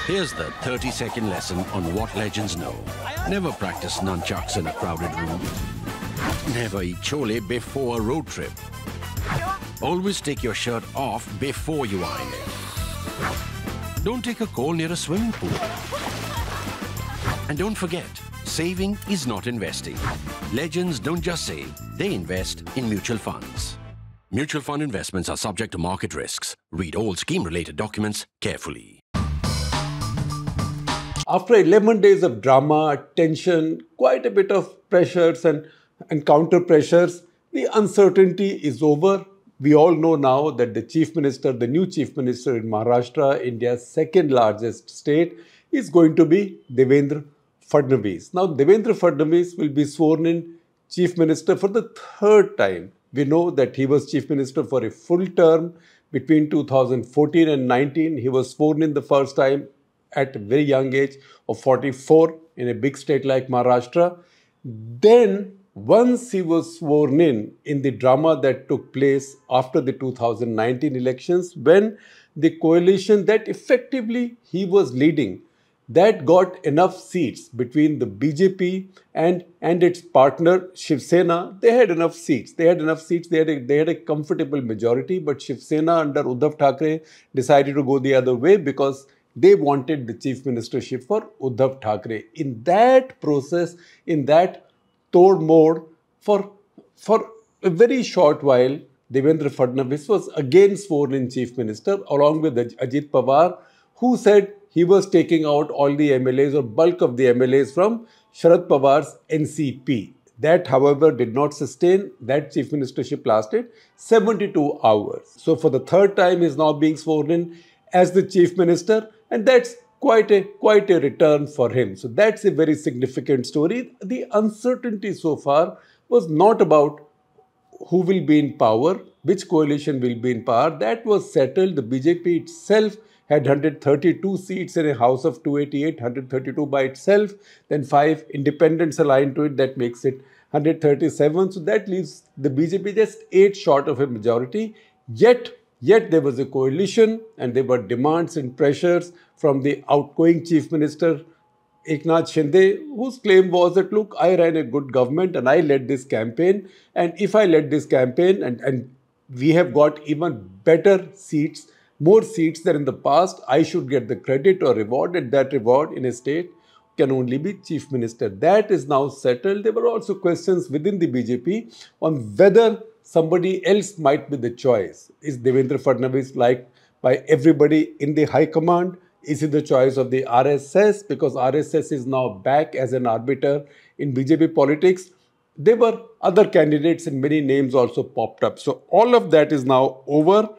Here's the 30-second lesson on what legends know. Never practice nunchucks in a crowded room. Never eat chole before a road trip. Always take your shirt off before you iron it. Don't take a call near a swimming pool. And don't forget, saving is not investing. Legends don't just save, they invest in mutual funds. Mutual fund investments are subject to market risks. Read all scheme-related documents carefully. After 11 days of drama, tension, quite a bit of pressures and counter pressures, the uncertainty is over. We all know now that the new chief minister in Maharashtra, India's second largest state, is going to be Devendra Fadnavis. Now, Devendra Fadnavis will be sworn in chief minister for the third time. We know that he was chief minister for a full term between 2014 and 19. He was sworn in the first time at a very young age of 44 in a big state like Maharashtra. Then, once he was sworn in the drama that took place after the 2019 elections, when the coalition that effectively he was leading, that got enough seats between the BJP and its partner Shiv Sena. They had enough seats. They had a comfortable majority, but Shiv Sena under Uddhav Thackeray decided to go the other way because they wanted the chief ministership for Uddhav Thackeray. In that process, in that tod mode, for a very short while, Devendra Fadnavis was again sworn in chief minister along with Ajit Pawar, who said he was taking out all the MLAs or bulk of the MLAs from Sharad Pawar's NCP. That, however, did not sustain. That chief ministership lasted 72 hours. So for the third time, he is now being sworn in as the chief minister, and that's quite a return for him. So that's a very significant story. The uncertainty so far was not about who will be in power, which coalition will be in power. That was settled. The BJP itself had 132 seats in a house of 288, 132 by itself. Then 5 independents aligned to it. That makes it 137. So that leaves the BJP just 8 short of a majority. Yet there was a coalition and there were demands and pressures from the outgoing chief minister, Eknath Shinde, whose claim was that, look, I ran a good government and I led this campaign. And if I led this campaign and we have got even better seats, more seats than in the past, I should get the credit or reward, and that reward in a state can only be chief minister. That is now settled. There were also questions within the BJP on whether somebody else might be the choice. Is Devendra Fadnavis liked by everybody in the high command? Is it the choice of the RSS? Because RSS is now back as an arbiter in BJP politics. There were other candidates and many names also popped up. So all of that is now over.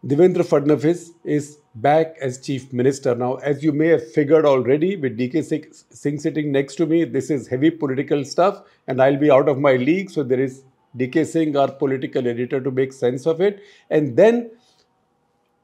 Devendra Fadnavis is back as chief minister. Now, as you may have figured already, with DK Singh sitting next to me, this is heavy political stuff and I'll be out of my league. So there is DK Singh, our political editor, to make sense of it. And then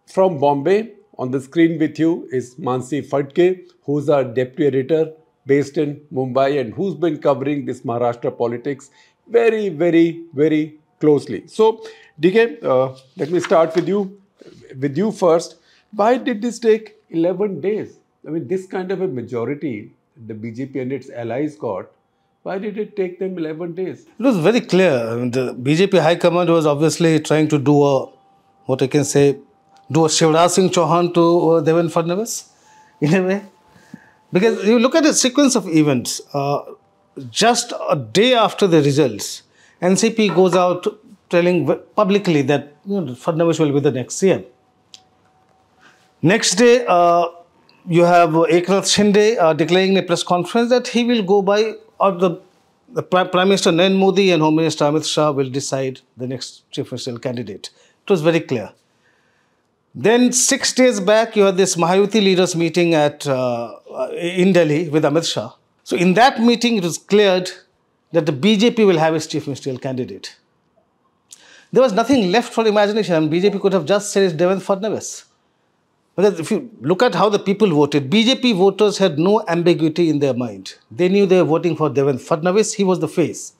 from Bombay, on the screen with you is Manasi Phadke, who's our deputy editor based in Mumbai and who's been covering this Maharashtra politics very, very, very closely. So, DK, let me start with you first. Why did this take 11 days? I mean, this kind of a majority the BJP and its allies got. Why did it take them 11 days? It was very clear. I mean, the BJP High Command was obviously trying to do a Shivraj Singh Chauhan to Devendra Fadnavis, in a way. Because you look at the sequence of events, just a day after the results, NCP goes out telling publicly that Fadnavis will be the next CM. Next day, you have Eknath Shinde declaring in a press conference that he will go by, or the Prime Minister Narendra Modi and Home Minister Amit Shah will decide the next chief ministerial candidate. It was very clear. Then 6 days back, you had this Mahayuti leaders meeting in Delhi with Amit Shah. So in that meeting, it was cleared that the BJP will have its chief ministerial candidate. There was nothing left for imagination. I mean, BJP could have just said it's Devendra Fadnavis. Because if you look at how the people voted, BJP voters had no ambiguity in their mind. They knew they were voting for Devendra Fadnavis. He was the face.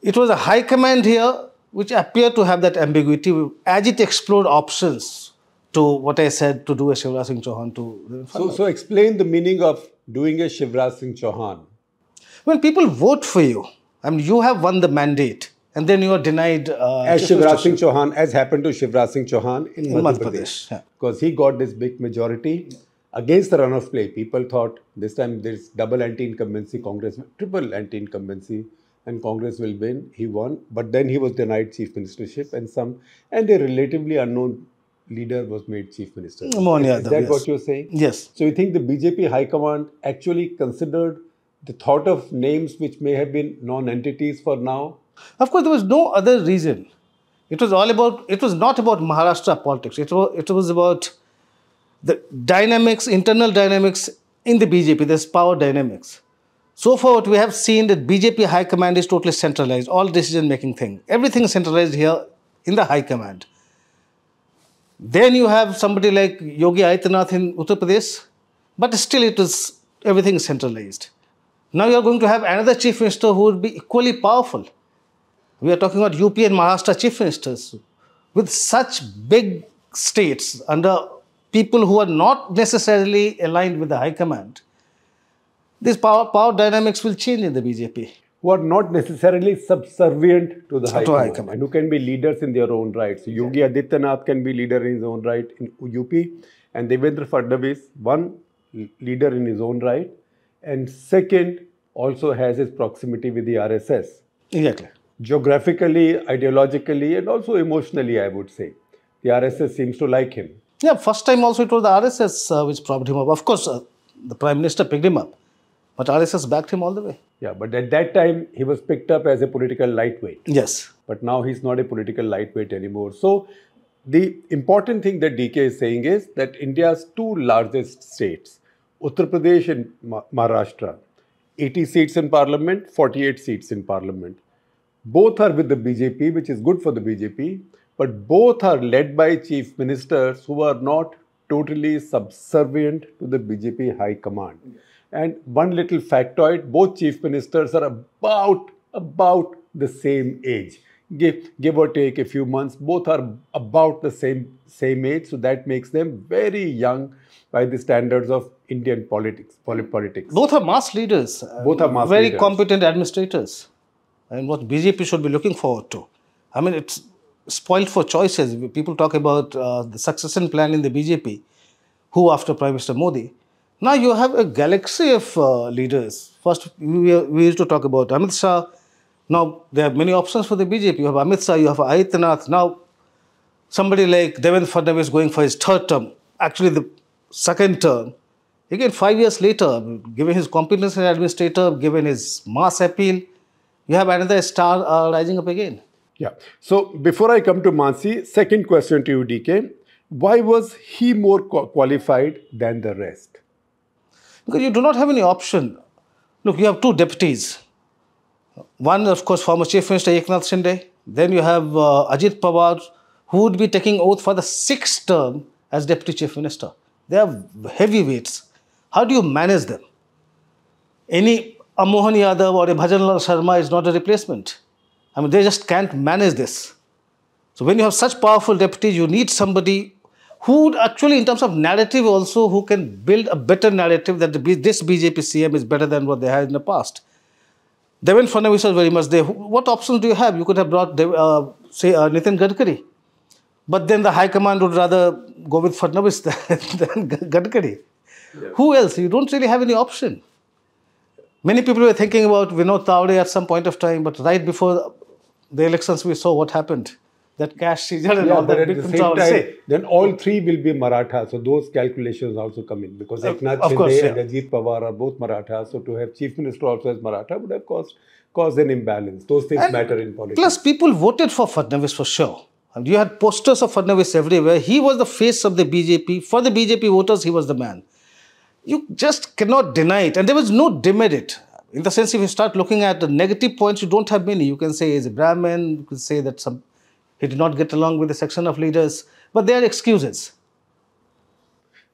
It was a high command here which appeared to have that ambiguity. As it explored options to what I said, to do a Shivraj Singh Chauhan to... So explain the meaning of doing a Shivraj Singh Chauhan. When people vote for you, I mean, you have won the mandate, and then you are denied... as Shivraj Singh Chauhan, as happened to Shivraj Singh Chauhan in Madhya Pradesh. Yeah. Because he got this big majority against the run of play. People thought this time there's double anti-incumbency, Congress, triple anti-incumbency, and Congress will win. He won, but then he was denied chief ministership, and a relatively unknown leader was made chief minister. Is that what you're saying? Yes. So you think the BJP High Command actually considered the thought of names which may have been non-entities for now? Of course, there was no other reason. It was all about, it was not about Maharashtra politics. It was about the dynamics, internal dynamics in the BJP, there's power dynamics. So far, what we have seen that BJP High Command is totally centralized, all decision-making thing. Everything is centralized here in the High Command. Then you have somebody like Yogi Adityanath in Uttar Pradesh, but still everything is centralized. Now you are going to have another chief minister who would be equally powerful. We are talking about UP and Maharashtra chief ministers with such big states under people who are not necessarily aligned with the High Command. These power dynamics will change in the BJP. Who are not necessarily subservient to the High Command. And who can be leaders in their own right. So Yogi Adityanath can be leader in his own right in UP, and Devendra Fadnavis, one leader in his own right, and second also has his proximity with the RSS. Exactly. Geographically, ideologically, and also emotionally, I would say. The RSS seems to like him. Yeah, first time also it was the RSS which propped him up. Of course, the Prime Minister picked him up, but RSS backed him all the way. Yeah, but at that time, he was picked up as a political lightweight. Yes. But now he's not a political lightweight anymore. So, the important thing that DK is saying is that India's two largest states, Uttar Pradesh and Maharashtra, 80 seats in parliament, 48 seats in parliament. Both are with the BJP, which is good for the BJP, but both are led by chief ministers who are not totally subservient to the BJP High Command. And one little factoid, both chief ministers are about the same age. Give or take a few months, both are about the same age. So that makes them very young by the standards of Indian politics. Both are mass leaders. Both are mass very leaders. Competent administrators. And what BJP should be looking forward to. I mean, it's spoiled for choices. People talk about the succession plan in the BJP. Who after Prime Minister Modi? Now you have a galaxy of leaders. First, we used to talk about Amit Shah. Now there are many options for the BJP. You have Amit Shah, you have Adityanath. Now somebody like Devendra Fadnavis going for his third term. Actually, the second term. Again, 5 years later, given his competence as an administrator, given his mass appeal, you have another star rising up again. Yeah. So before I come to Manasi, second question to you, DK. Why was he more qualified than the rest? Because you do not have any option. Look, you have two deputies. One, of course, former Chief Minister Eknath Shinde. Then you have Ajit Pawar, who would be taking oath for the 6th term as Deputy Chief Minister. They are heavyweights. How do you manage them? Any Mohan Yadav or a Bhajanlal Sharma is not a replacement. I mean, they just can't manage this. So when you have such powerful deputies, you need somebody who would actually, in terms of narrative also, who can build a better narrative that this BJP CM is better than what they had in the past. Devendra Fadnavis was very much there. What options do you have? You could have brought, say, Nitin Gadkari. But then the High Command would rather go with Fadnavis than Gadkari. Yeah. Who else? You don't really have any option. Many people were thinking about Vinod Tawade at some point of time, but right before the elections, we saw what happened. That cash seizure and all that. At the same time, then all three will be Maratha. So those calculations also come in. Because Eknath Shinde and Ajit Pawar are both Maratha. So to have Chief Minister also as Maratha would have caused an imbalance. Those things matter in politics. Plus, people voted for Fadnavis for sure. And you had posters of Fadnavis everywhere. He was the face of the BJP. For the BJP voters, he was the man. You just cannot deny it. And there was no demerit. In the sense, if you start looking at the negative points, you don't have many. You can say he's a Brahmin. You can say that he did not get along with a section of leaders. But they are excuses.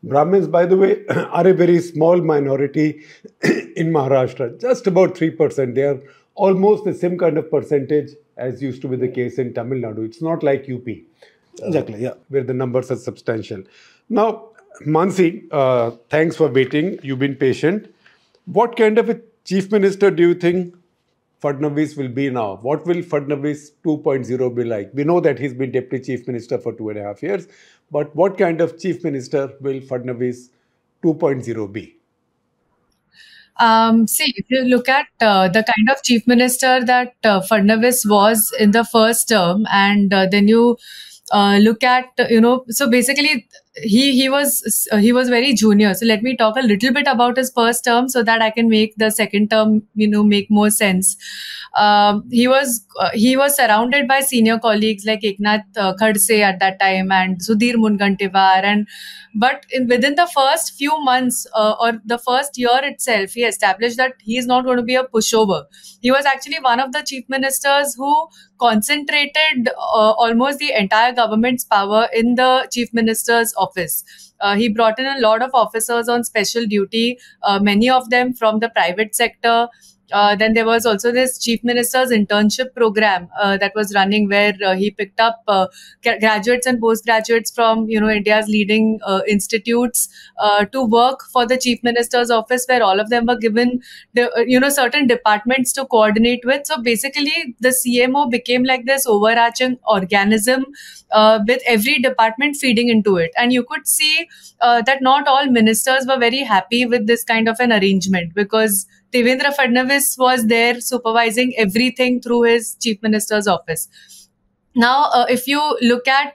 Brahmins, by the way, are a very small minority in Maharashtra. Just about 3%. They are almost the same kind of percentage as used to be the case in Tamil Nadu. It's not like UP. Exactly, yeah. Where the numbers are substantial. Now, Mansi, thanks for waiting. You've been patient. What kind of a chief minister do you think Fadnavis will be now? What will Fadnavis 2.0 be like? We know that he's been deputy chief minister for 2.5 years, but what kind of chief minister will Fadnavis 2.0 be? See, if you look at the kind of chief minister that Fadnavis was in the first term, and then you look at, so basically he was very junior. So let me talk a little bit about his first term so that I can make the second term, make more sense. He was surrounded by senior colleagues like Eknath Khadse at that time and Sudhir Mungantivar, but within the first few months or the first year itself, he established that he is not going to be a pushover. He was actually one of the chief ministers who concentrated almost the entire government's power in the chief minister's office. He brought in a lot of officers on special duty, many of them from the private sector. Then there was also this chief minister's internship program that was running, where he picked up graduates and postgraduates from India's leading institutes to work for the chief minister's office, where all of them were given certain departments to coordinate with. So basically, the CMO became like this overarching organism with every department feeding into it, and you could see that not all ministers were very happy with this kind of an arrangement, because Devendra Fadnavis was there supervising everything through his chief minister's office. Now, if you look at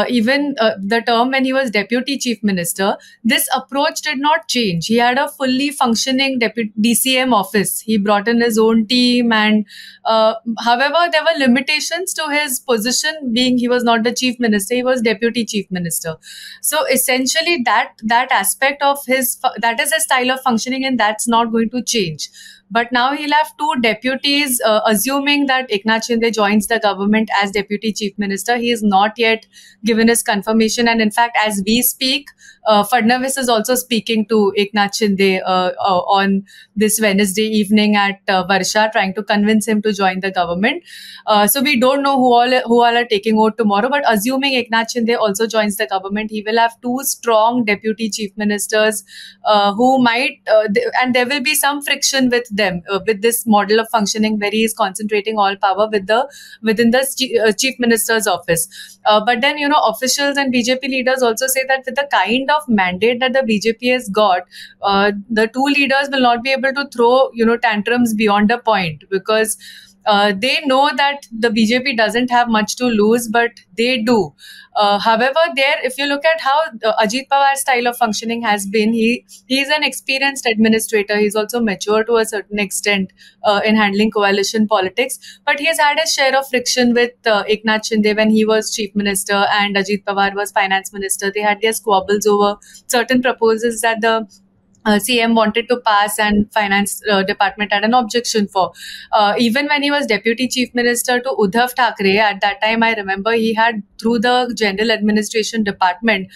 even the term when he was deputy chief minister, this approach did not change. He had a fully functioning DCM office. He brought in his own team, and however, there were limitations to his position, being he was not the chief minister, he was deputy chief minister. So essentially, that aspect of that is his style of functioning, and that's not going to change. But now he'll have two deputies, assuming that Eknath Shinde joins the government as deputy chief minister. He is not yet given his confirmation. And in fact, as we speak, Fadnavis is also speaking to Eknath Shinde on this Wednesday evening at Varsha, trying to convince him to join the government. So we don't know who all are taking over tomorrow. But assuming Eknath Shinde also joins the government, he will have two strong deputy chief ministers who might, and there will be some friction with them with this model of functioning, where he is concentrating all power within the chief minister's office. But then officials and BJP leaders also say that with the kind of mandate that the BJP has got, the two leaders will not be able to throw tantrums beyond a point, because they know that the BJP doesn't have much to lose, but they do. However, if you look at how Ajit Pawar's style of functioning has been, he's an experienced administrator. He's also mature to a certain extent in handling coalition politics. But he has had a share of friction with Eknath Shinde when he was chief minister and Ajit Pawar was finance minister. They had their squabbles over certain proposals that the CM wanted to pass and finance department had an objection for. Even when he was deputy chief minister to Uddhav Thackeray, at that time I remember he had, through the general administration department,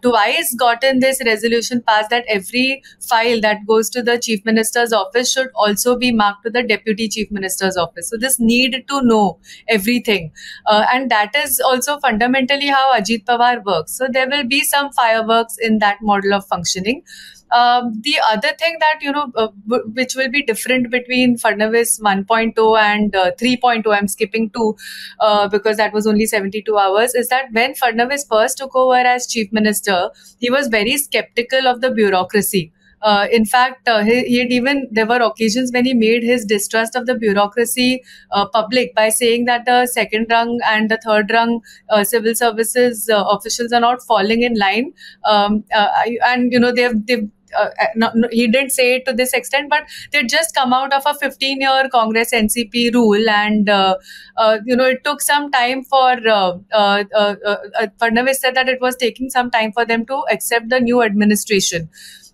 twice gotten this resolution passed that every file that goes to the chief minister's office should also be marked to the deputy chief minister's office. So this need to know everything. And that is also fundamentally how Ajit Pawar works. So there will be some fireworks in that model of functioning. The other thing that, which will be different between Fadnavis 1.0 and 3.0, I'm skipping 2 because that was only 72 hours, is that when Fadnavis first took over as chief minister, he was very skeptical of the bureaucracy. In fact, there were occasions when he made his distrust of the bureaucracy public by saying that the second rung and the third rung civil services officials are not falling in line. He didn't say it to this extent, but they'd just come out of a 15-year Congress NCP rule, and it took some time for Fadnavis said that it was taking some time for them to accept the new administration.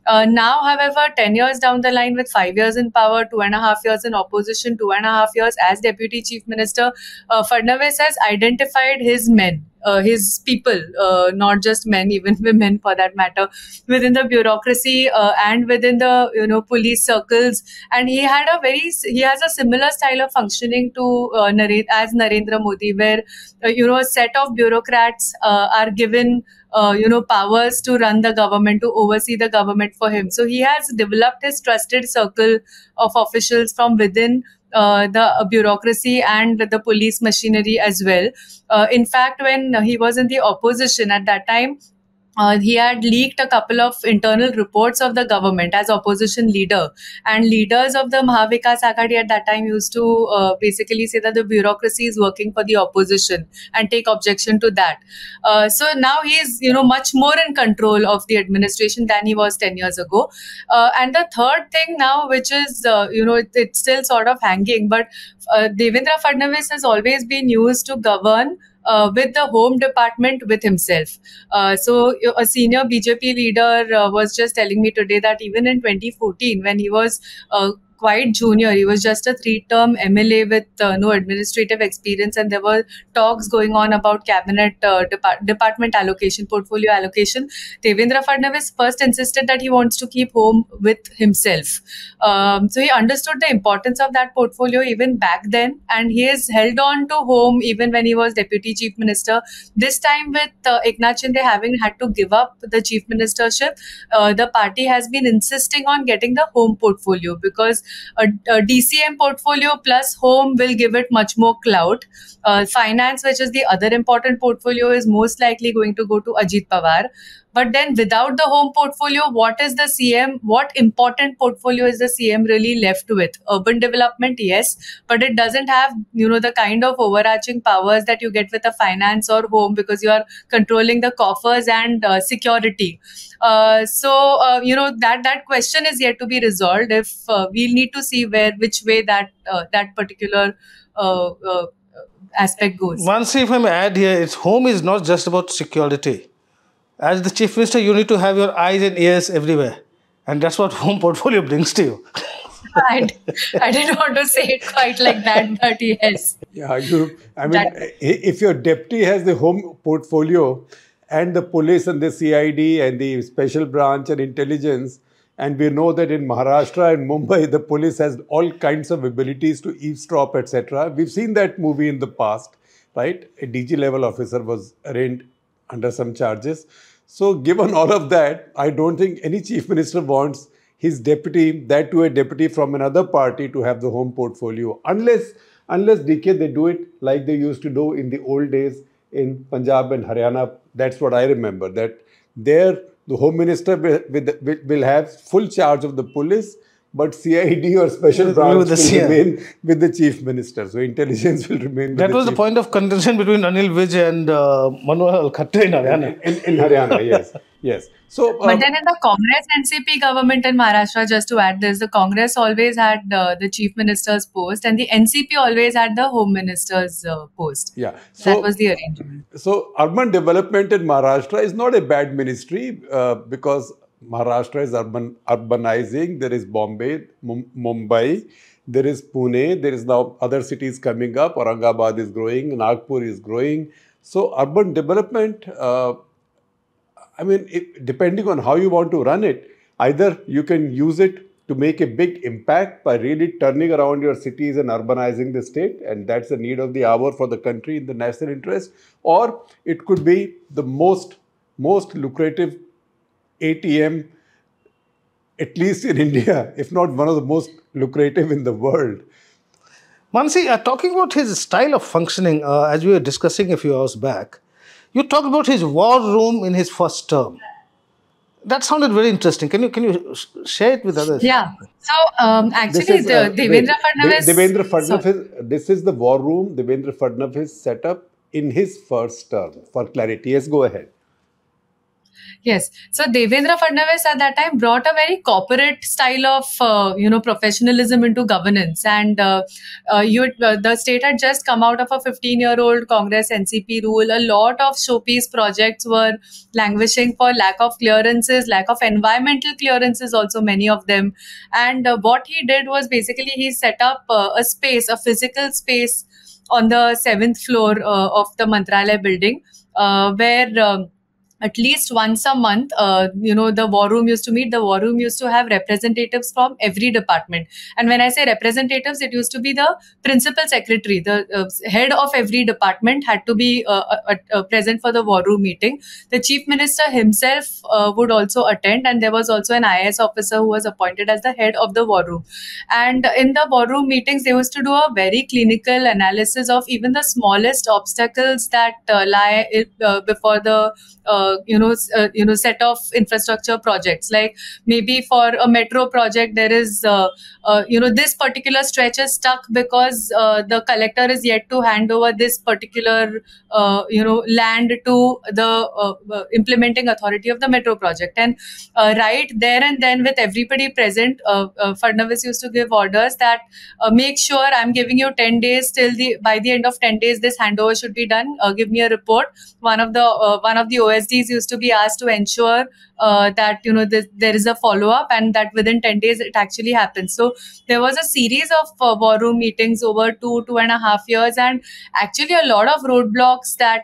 Now, however, 10 years down the line, with 5 years in power, 2.5 years in opposition, 2.5 years as deputy chief minister, Fadnavis has identified his men. his people, not just men, even women for that matter, within the bureaucracy and within the police circles. And he has a similar style of functioning to as Narendra Modi, where a set of bureaucrats are given powers to run the government, to oversee the government for him. So he has developed his trusted circle of officials from within the bureaucracy and the police machinery as well. In fact, when he was in the opposition at that time, he had leaked a couple of internal reports of the government as opposition leader, and leaders of the Mahavikas Aghadi at that time used to basically say that the bureaucracy is working for the opposition and take objection to that. So now he is much more in control of the administration than he was 10 years ago. And the third thing now, which is it's still sort of hanging, but Devendra Fadnavis has always been used to govern with the home department with himself. So a senior BJP leader was just telling me today that even in 2014, when he was quite junior, he was just a 3-term MLA with no administrative experience, and there were talks going on about cabinet department allocation, portfolio allocation. Devendra Fadnavis first insisted that he wants to keep home with himself. So he understood the importance of that portfolio even back then, and he has held on to home even when he was deputy chief minister. This time with Eknath Shinde having had to give up the chief ministership, the party has been insisting on getting the home portfolio, because a DCM portfolio plus home will give it much more clout. Finance, which is the other important portfolio, is most likely going to go to Ajit Pawar. But then without the home portfolio, what important portfolio is the CM really left with? Urban development, yes, but it doesn't have, the kind of overarching powers that you get with a finance or home, because you are controlling the coffers and security. So that question is yet to be resolved. If we'll need to see which way that particular aspect goes. Once, if I may add here, home is not just about security. As the chief minister, you need to have your eyes and ears everywhere. And that's what home portfolio brings to you. I didn't want to say it quite like that, but yes. Yeah, if your deputy has the home portfolio and the police and the CID and the special branch and intelligence, and we know that in Maharashtra and Mumbai, the police has all kinds of abilities to eavesdrop, etc. We've seen that movie in the past, right? A DG level officer was arraigned under some charges. So given all of that, I don't think any chief minister wants his deputy, that to a deputy from another party, to have the home portfolio. Unless DK, they do it like they used to do in the old days in Punjab and Haryana. That's what I remember, that there the home minister will have full charge of the police, but CID or special branch will remain with the chief minister. So intelligence will remain with That was the point of contention between Anil Vij and Manohar Khatte in Haryana. In Haryana, yes. Yes. So, but then in the Congress NCP government in Maharashtra, just to add this, the Congress always had the chief minister's post, and the NCP always had the home minister's post. Yeah. So that was the arrangement. So urban development in Maharashtra is not a bad ministry because Maharashtra is urbanizing. There is Bombay, Mumbai, there is Pune, there is now other cities coming up. Aurangabad is growing, Nagpur is growing. So urban development, depending on how you want to run it, either you can use it to make a big impact by really turning around your cities and urbanizing the state, and that's the need of the hour for the country in the national interest, or it could be the most lucrative ATM, at least in India, if not one of the most lucrative in the world. Manasi, talking about his style of functioning, as we were discussing a few hours back, you talked about his war room in his first term. That sounded very interesting. Can you share it with others? Yeah. So actually, Devendra Fadnavis. This is the war room Devendra Fadnavis set up in his first term. For clarity, yes, go ahead. Yes. So Devendra Fadnavis at that time brought a very corporate style of, professionalism into governance. And the state had just come out of a 15-year-old Congress NCP rule. A lot of showpiece projects were languishing for lack of clearances, lack of environmental clearances also, many of them. And what he did was basically he set up a physical space on the 7th floor of the Mantralaya building, where at least once a month, the war room used to meet. The war room used to have representatives from every department. And when I say representatives, it used to be the principal secretary, the head of every department had to be present for the war room meeting. The chief minister himself would also attend, and there was also an IAS officer who was appointed as the head of the war room. And in the war room meetings, they used to do a very clinical analysis of even the smallest obstacles that lie before the set of infrastructure projects. Like maybe for a metro project, there is this particular stretch is stuck because the collector is yet to hand over this particular land to the implementing authority of the metro project. And right there and then, with everybody present, Fadnavis used to give orders that make sure I'm giving you 10 days by the end of 10 days this handover should be done. Give me a report. One of the OSDs used to be asked to ensure that there is a follow up, and that within 10 days it actually happens. So there was a series of war room meetings over 2.5 years, and actually a lot of roadblocks that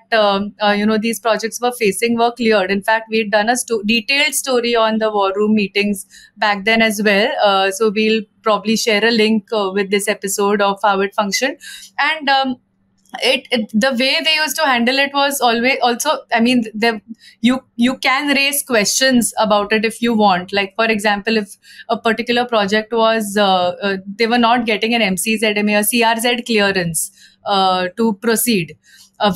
these projects were facing were cleared. In fact, we had done a detailed story on the war room meetings back then as well. So we'll probably share a link with this episode of how it functioned. And the way they used to handle it was always also, I mean, you can raise questions about it if you want. Like, for example, if a particular project was they were not getting an MCZMA or CRZ clearance to proceed,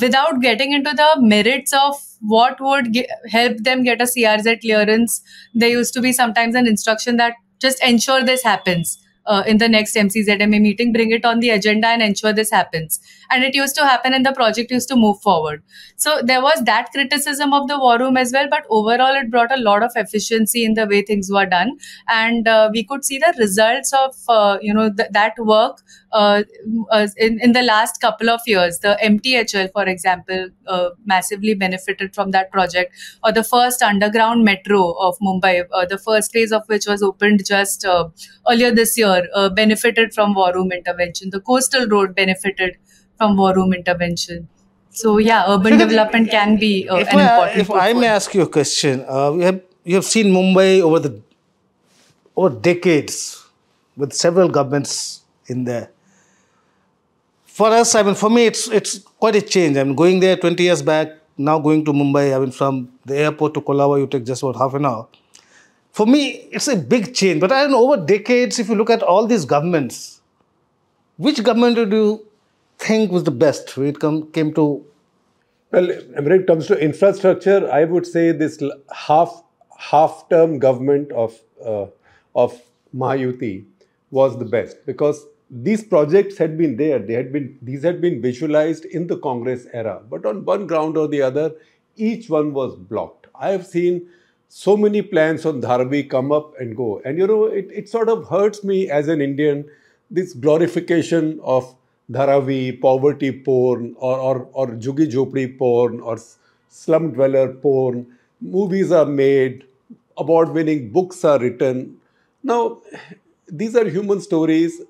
without getting into the merits of what would help them get a CRZ clearance, there used to be sometimes an instruction that just ensure this happens. In the next MCZMA meeting, bring it on the agenda and ensure this happens. And it used to happen, and the project used to move forward. So there was that criticism of the war room as well, but overall it brought a lot of efficiency in the way things were done. And we could see the results of that work in the last couple of years. The MTHL, for example, massively benefited from that project, or the first underground metro of Mumbai, the first phase of which was opened just earlier this year, benefited from war room intervention. The coastal road benefited from war room intervention. So yeah, urban development can be an important. If I may ask you a question, you have seen Mumbai over decades with several governments in there. For us, I mean, for me, it's quite a change. I mean, going there 20 years back, now going to Mumbai, I mean, from the airport to Colaba, you take just about half an hour. For me, it's a big change. But I don't know, over decades, if you look at all these governments, which government do you think was the best when it came to? Well, when it comes to infrastructure, I would say this half-term government of Mahayuti was the best, because these projects had been there. These had been visualized in the Congress era. But on one ground or the other, each one was blocked. I have seen so many plans on Dharavi come up and go. And it sort of hurts me as an Indian, this glorification of Dharavi, poverty porn, or Juggi Jhopdi porn, or slum dweller porn. Movies are made, award-winning books are written. Now, these are human stories,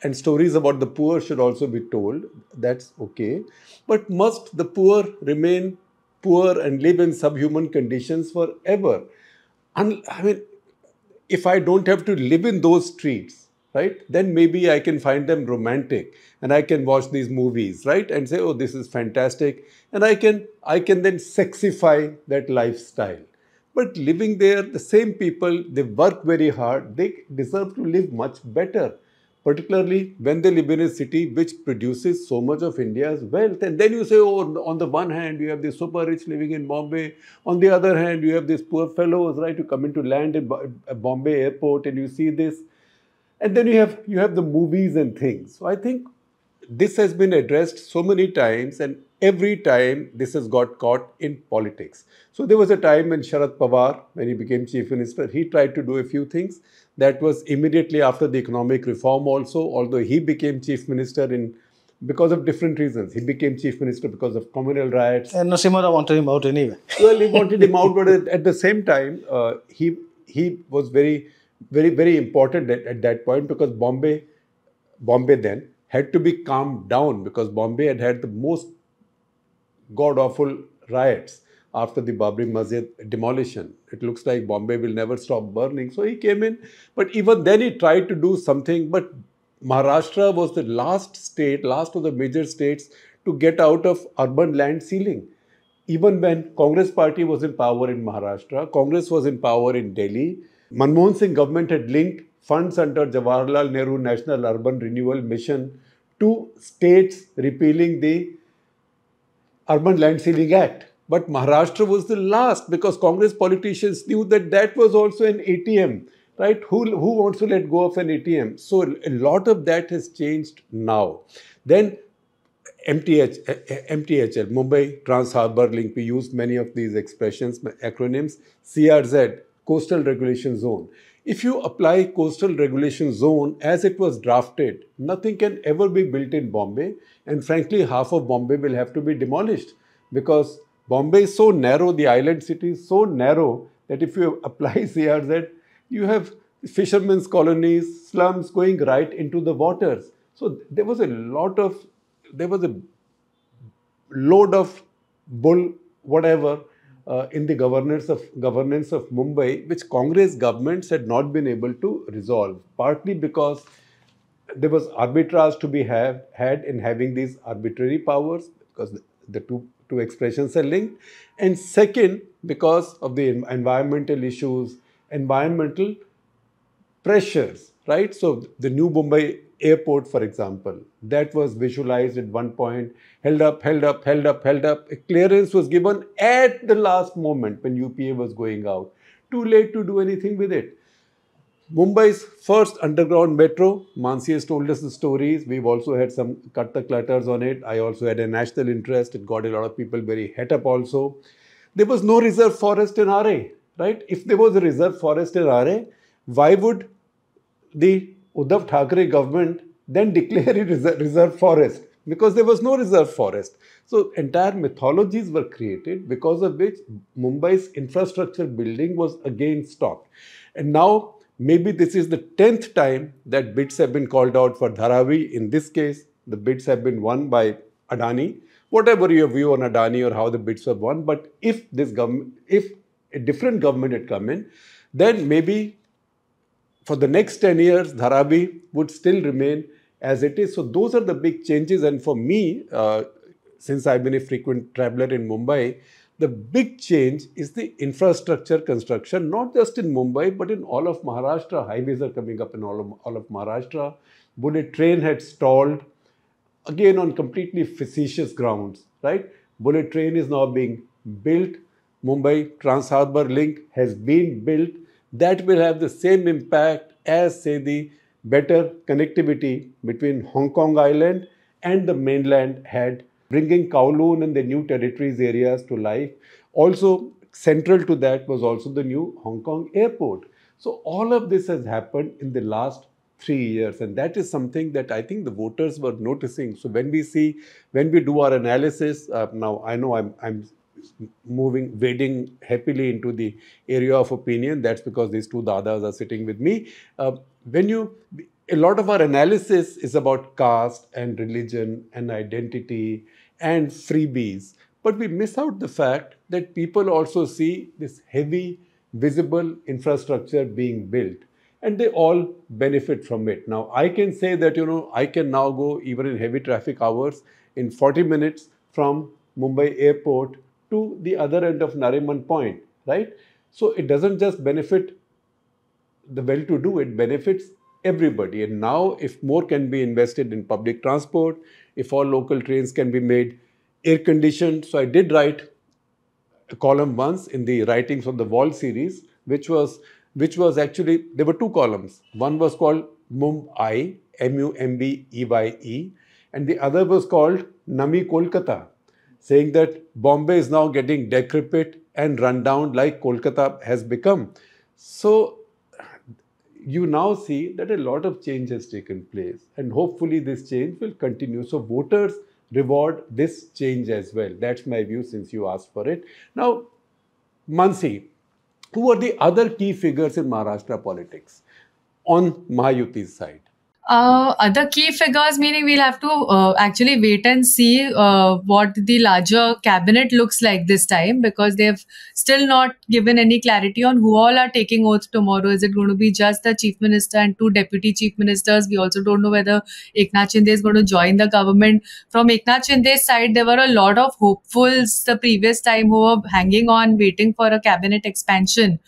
and stories about the poor should also be told. That's okay. But must the poor remain poor and live in subhuman conditions forever? And I mean, if I don't have to live in those streets, right, then maybe I can find them romantic and I can watch these movies, right, and say, oh, this is fantastic. And I can then sexify that lifestyle. But living there, the same people, they work very hard. They deserve to live much better, particularly when they live in a city which produces so much of India's wealth. And then you say, oh, on the one hand, you have the super rich living in Bombay. On the other hand, you have these poor fellows, right, who come into land in Bombay airport, and you see this. And then you have the movies and things. So I think this has been addressed so many times, and every time this has got caught in politics. So there was a time when Sharad Pawar, when he became chief minister, he tried to do a few things. That was immediately after the economic reform also, although he became chief minister because of different reasons. He became chief minister because of communal riots. And Narasimha wanted him out anyway. Well, he wanted him out, but at the same time, he was very, very, very important at that point, because Bombay then had to be calmed down because Bombay had had the most god-awful riots after the Babri Masjid demolition. It looks like Bombay will never stop burning. So he came in, but even then he tried to do something. But Maharashtra was the last state, last of the major states to get out of urban land ceiling. Even when Congress party was in power in Maharashtra, Congress was in power in Delhi, Manmohan Singh government had linked funds under Jawaharlal Nehru National Urban Renewal Mission to states repealing the Urban Land Ceiling Act. But Maharashtra was the last because Congress politicians knew that that was also an ATM, right? Who wants to let go of an ATM? So a lot of that has changed now. Then MTHL, Mumbai Trans Harbour Link, we used many of these expressions, acronyms, CRZ, Coastal Regulation Zone. If you apply Coastal Regulation Zone as it was drafted, nothing can ever be built in Bombay. And frankly, half of Bombay will have to be demolished because Bombay is so narrow, the island city is so narrow that if you apply CRZ, you have fishermen's colonies, slums going right into the waters. So there was a load of bull, whatever, in the governance of Mumbai, which Congress governments had not been able to resolve, partly because there was arbitrage to be had in having these arbitrary powers, because the two expressions are linked, and second, because of the environmental issues, environmental pressures, right? So the new Mumbai airport, for example, that was visualized at one point, held up. A clearance was given at the last moment when UPA was going out. Too late to do anything with it. Mumbai's first underground metro, Mansi has told us the stories. We've also had some cut the clutters on it. I also had a national interest. It got a lot of people very het up also. There was no reserve forest in RA, right? If there was a reserve forest in RA, why would the Uddhav Thackeray government then declare it reserve forest? Because there was no reserve forest. So entire mythologies were created because of which Mumbai's infrastructure building was again stopped. And now maybe this is the 10th time that bids have been called out for Dharavi. In this case, the bids have been won by Adani. Whatever your view on Adani or how the bids were won, but if a different government had come in, then maybe for the next 10 years, Dharavi would still remain as it is. So those are the big changes. And for me, since I've been a frequent traveler in Mumbai, the big change is the infrastructure construction, not just in Mumbai, but in all of Maharashtra. Highways are coming up in all of Maharashtra. Bullet train had stalled, again on completely facetious grounds, right? Bullet train is now being built. Mumbai Trans Harbour Link has been built. That will have the same impact as, say, the better connectivity between Hong Kong Island and the mainland had, bringing Kowloon and the new territories areas to life. Also, central to that was also the new Hong Kong airport. So all of this has happened in the last 3 years, and that is something that I think the voters were noticing. So when we do our analysis, now I know I'm wading happily into the area of opinion. That's because these two dadas are sitting with me. A lot of our analysis is about caste and religion and identity and freebies. But we miss out the fact that people also see this heavy, visible infrastructure being built. And they all benefit from it. Now, I can say that, I can now go even in heavy traffic hours in 40 minutes from Mumbai airport to the other end of Nariman Point, right? So it doesn't just benefit the well-to-do, it benefits everybody. And now if more can be invested in public transport, if all local trains can be made air-conditioned. So I did write a column once in the Writings on the Wall series, which was actually, there were two columns. One was called Mumbai, Mumbeye, and the other was called Nami Kolkata, saying that Bombay is now getting decrepit and run down like Kolkata has become. So you now see that a lot of change has taken place, and hopefully this change will continue. So voters reward this change as well. That's my view since you asked for it. Now, Mansi, who are the other key figures in Maharashtra politics on Mahayuti's side? Other key figures, meaning we'll have to actually wait and see what the larger cabinet looks like this time, because they've still not given any clarity on who all are taking oath tomorrow. Is it going to be just the chief minister and two deputy chief ministers? We also don't know whether Eknath Shinde is going to join the government. From Eknath Shinde's side, there were a lot of hopefuls the previous time who were hanging on, waiting for a cabinet expansion.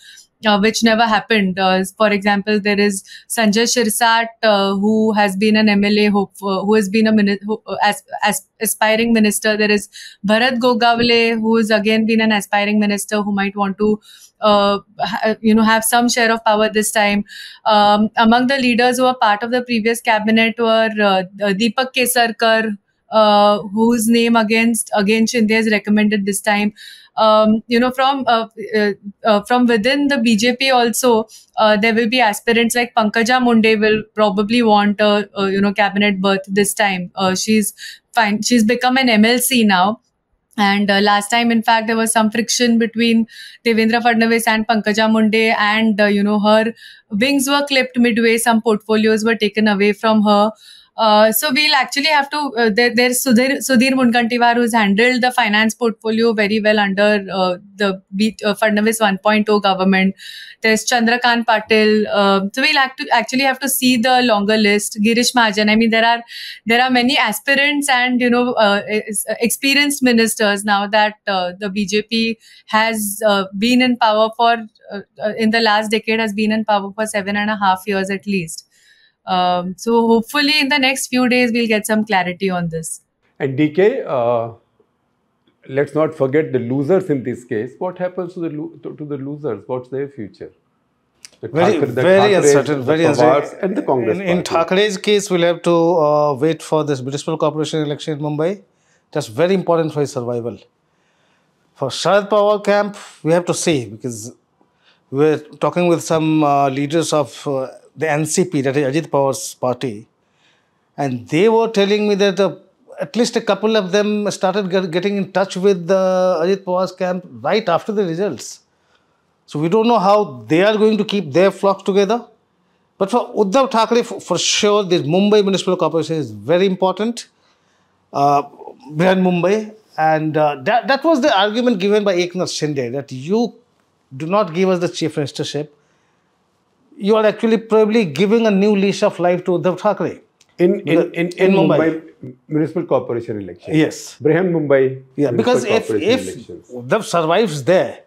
Which never happened. For example, there is Sanjay Shirsat, who has been an MLA, who has been a aspiring minister. There is Bharat Gogavale, who has again been an aspiring minister, who might want to, have some share of power this time. Among the leaders who were part of the previous cabinet were Deepak Kesarkar, whose name again Shinde has recommended this time. From within the BJP also, there will be aspirants like Pankaja Munde will probably want a cabinet berth this time. She's fine. She's become an MLC now. And last time, in fact, there was some friction between Devendra Fadnavis and Pankaja Munde, and her wings were clipped midway. Some portfolios were taken away from her. So we'll actually have to, there's Sudhir Mungantiwar, who's handled the finance portfolio very well under the Fadnavis 1.0 government. There's Chandrakant Patil. So we'll actually have to see the longer list. Girish Mahajan. I mean, there are many aspirants and, experienced ministers now that the BJP has been in power for, in the last decade, has been in power for 7.5 years at least. So hopefully in the next few days, we'll get some clarity on this. And DK, let's not forget the losers in this case. What happens to the losers? What's their future? Very uncertain, very uncertain. And the Congress in Thakre's case, we'll have to wait for this municipal corporation election in Mumbai. That's very important for his survival. For Sharad Pawar camp, we have to see, because we're talking with some leaders of the NCP, that is Ajit Pawar's party, and they were telling me that at least a couple of them started getting in touch with Ajit Pawar's camp right after the results. So we don't know how they are going to keep their flock together. But for Uddhav Thackeray, for sure, this Mumbai Municipal Corporation is very important, behind Mumbai. And that was the argument given by Eknath Shinde, that you do not give us the chief ministership. You are actually probably giving a new leash of life to Uddhav Thackeray. In Mumbai Municipal Corporation election. Yes. Brihan Mumbai. Yeah, because if Uddhav survives there,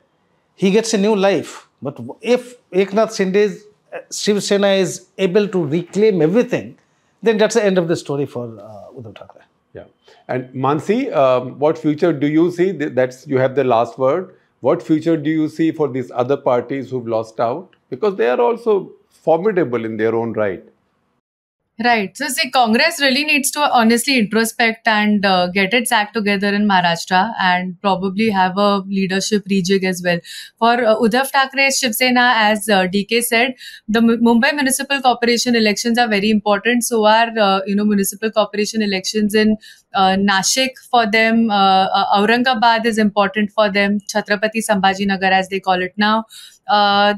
he gets a new life. But if Eknath Shinde's Shiv Sena is able to reclaim everything, then that's the end of the story for Uddhav Thackeray. Yeah. And Manasi, what future do you see? You have the last word. What future do you see for these other parties who've lost out? Because they are also formidable in their own right. Right. So, see, Congress really needs to honestly introspect and get its act together in Maharashtra and probably have a leadership rejig as well. For Uddhav Thackre's Shiv Sena, as DK said, the Mumbai Municipal Corporation elections are very important. So are, municipal corporation elections in Nashik for them. Aurangabad is important for them. Chhatrapati Sambhajinagar, as they call it now.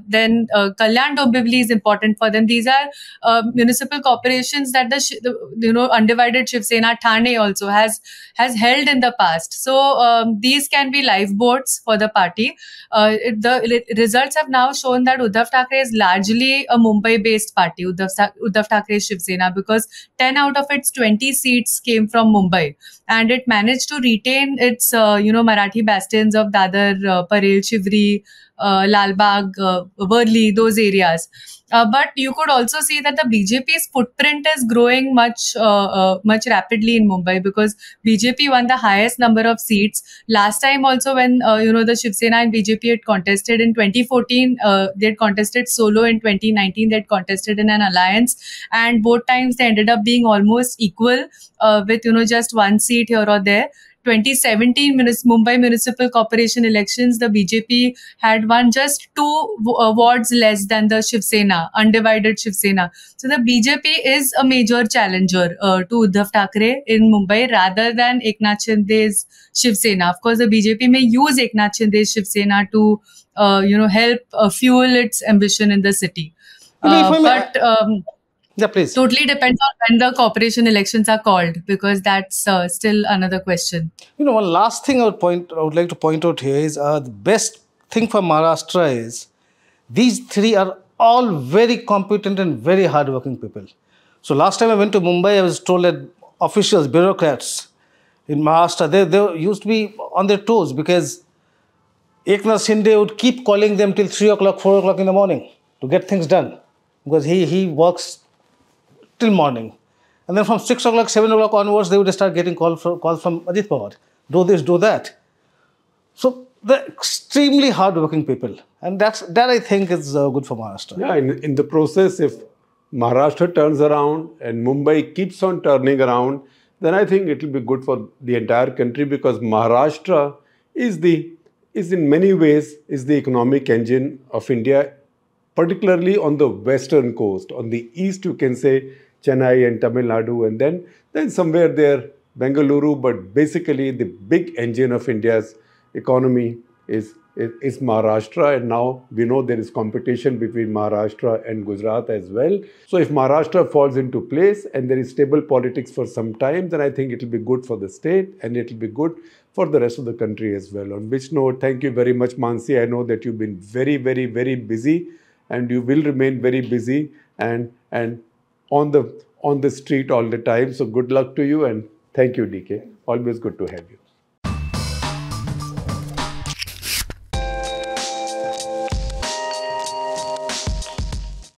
Then Kalyan Dombivli is important for them. These are municipal corporations that the undivided Shiv Sena. Thane also has held in the past. So these can be lifeboats for the party. The results have now shown that Uddhav Thackeray is largely a Mumbai-based party, Uddhav Thackeray's Shiv Sena, because 10 out of its 20 seats came from Mumbai, and it managed to retain its Marathi bastions of Dadar, Parel, Shivri, Lalbagh, Worli, those areas. But you could also see that the BJP's footprint is growing much rapidly in Mumbai, because BJP won the highest number of seats. Last time also, when the Shiv Sena and BJP had contested in 2014, they had contested solo. In 2019, they had contested in an alliance, and both times they ended up being almost equal, with just one seat here or there. 2017 Mumbai Municipal Corporation elections, the BJP had won just 2 wards less than the Shiv Sena, undivided Shiv Sena. So the BJP is a major challenger to Uddhav Thackeray in Mumbai rather than Eknath Shinde's Shiv Sena. Of course, the BJP may use Eknath Shinde's Shiv Sena to help fuel its ambition in the city. Yeah, please. Totally depends on when the corporation elections are called, because that's still another question. One last thing I would like to point out here is the best thing for Maharashtra is these three are all very competent and very hardworking people. So last time I went to Mumbai, I was told that officials, bureaucrats in Maharashtra, they used to be on their toes because Eknath Shinde would keep calling them till 3 o'clock, 4 o'clock in the morning to get things done because he works till morning. And then from 6 o'clock, 7 o'clock onwards, they would start getting calls from Ajit Pawar. Do this, do that. So they're extremely hardworking people. And that I think is good for Maharashtra. Yeah, in the process, if Maharashtra turns around and Mumbai keeps on turning around, then I think it will be good for the entire country, because Maharashtra is in many ways is the economic engine of India, particularly on the western coast. On the east, you can say Chennai and Tamil Nadu, and then somewhere there Bengaluru. But basically, the big engine of India's economy is Maharashtra, and now we know there is competition between Maharashtra and Gujarat as well. So if Maharashtra falls into place and there is stable politics for some time, then I think it will be good for the state and it will be good for the rest of the country as well. On which note, thank you very much, Manasi. I know that you've been very, very, very busy, and you will remain very busy and on the street all the time. So good luck to you, and thank you, DK. Always good to have you.